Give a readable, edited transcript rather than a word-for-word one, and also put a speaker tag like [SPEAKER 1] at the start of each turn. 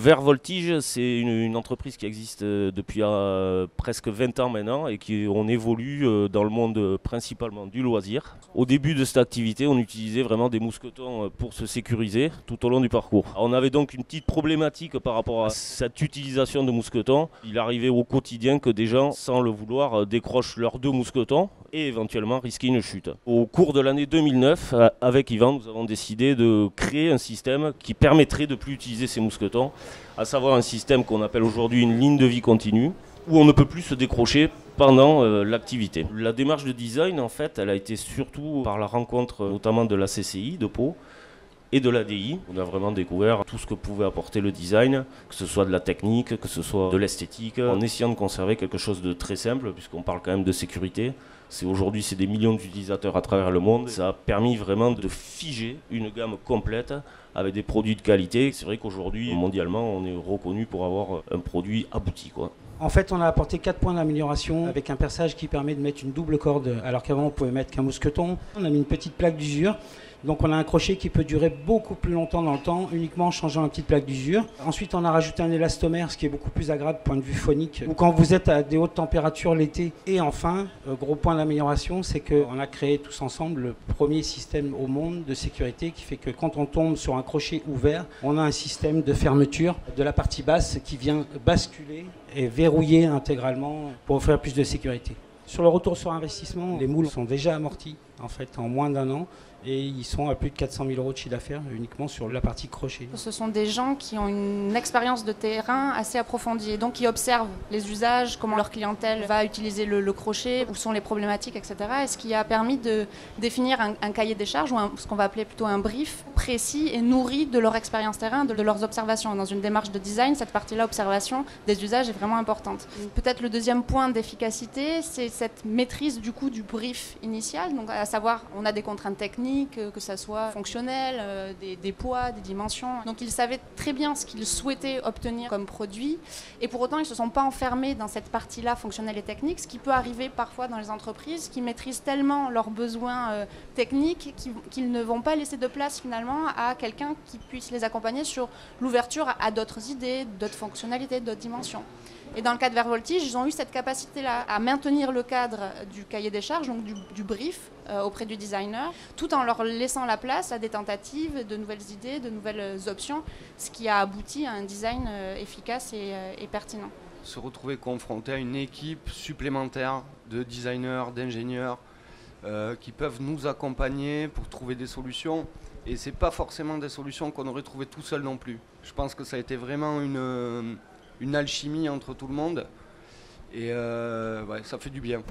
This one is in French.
[SPEAKER 1] Vert Voltige, c'est une entreprise qui existe depuis presque 20 ans maintenant et on évolue dans le monde principalement du loisir. Au début de cette activité, on utilisait vraiment des mousquetons pour se sécuriser tout au long du parcours. On avait donc une petite problématique par rapport à cette utilisation de mousquetons. Il arrivait au quotidien que des gens, sans le vouloir, décrochent leurs 2 mousquetons et éventuellement risquer une chute. Au cours de l'année 2009, avec Yvan, nous avons décidé de créer un système qui permettrait de ne plus utiliser ces mousquetons, à savoir un système qu'on appelle aujourd'hui une ligne de vie continue, où on ne peut plus se décrocher pendant l'activité. La démarche de design, en fait, elle a été surtout par la rencontre notamment de la CCI de Pau et de l'ADI. On a vraiment découvert tout ce que pouvait apporter le design, que ce soit de la technique, que ce soit de l'esthétique, en essayant de conserver quelque chose de très simple, puisqu'on parle quand même de sécurité. Aujourd'hui, c'est des millions d'utilisateurs à travers le monde. Ça a permis vraiment de figer une gamme complète avec des produits de qualité. C'est vrai qu'aujourd'hui, mondialement, on est reconnu pour avoir un produit abouti, quoi.
[SPEAKER 2] En fait, on a apporté 4 points d'amélioration avec un perçage qui permet de mettre une double corde, alors qu'avant on pouvait mettre qu'un mousqueton. On a mis une petite plaque d'usure. Donc on a un crochet qui peut durer beaucoup plus longtemps dans le temps, uniquement en changeant une petite plaque d'usure. Ensuite, on a rajouté un élastomère, ce qui est beaucoup plus agréable point de vue phonique, ou quand vous êtes à des hautes températures l'été. Et enfin, gros point d'amélioration, c'est qu'on a créé tous ensemble le premier système au monde de sécurité qui fait que quand on tombe sur un crochet ouvert, on a un système de fermeture de la partie basse qui vient basculer et verrouiller intégralement pour offrir plus de sécurité. Sur le retour sur investissement, les moules sont déjà amortis en fait en moins d'1 an et ils sont à plus de 400 000 € de chiffre d'affaires uniquement sur la partie crochet.
[SPEAKER 3] Ce sont des gens qui ont une expérience de terrain assez approfondie et donc qui observent les usages, comment leur clientèle va utiliser le crochet, où sont les problématiques, etc. Et ce qui a permis de définir un cahier des charges ou ce qu'on va appeler plutôt un brief précis et nourri de leur expérience terrain, de leurs observations. Dans une démarche de design, cette partie-là, observation des usages, est vraiment importante. Peut-être le deuxième point d'efficacité, c'est cette maîtrise du coup du brief initial, donc à savoir on a des contraintes techniques, que ça soit fonctionnel, des poids, des dimensions. Donc ils savaient très bien ce qu'ils souhaitaient obtenir comme produit et pour autant ils ne se sont pas enfermés dans cette partie-là fonctionnelle et technique, ce qui peut arriver parfois dans les entreprises qui maîtrisent tellement leurs besoins techniques qu'ils ne vont pas laisser de place finalement à quelqu'un qui puisse les accompagner sur l'ouverture à d'autres idées, d'autres fonctionnalités, d'autres dimensions. Et dans le cas de Vert Voltige, ils ont eu cette capacité-là à maintenir le cadre du cahier des charges, donc du brief auprès du designer, tout en leur laissant la place à des tentatives, de nouvelles idées, de nouvelles options, ce qui a abouti à un design efficace et pertinent.
[SPEAKER 4] Se retrouver confronté à une équipe supplémentaire de designers, d'ingénieurs qui peuvent nous accompagner pour trouver des solutions. Et ce n'est pas forcément des solutions qu'on aurait trouvées tout seul non plus. Je pense que ça a été vraiment une alchimie entre tout le monde et ouais, ça fait du bien.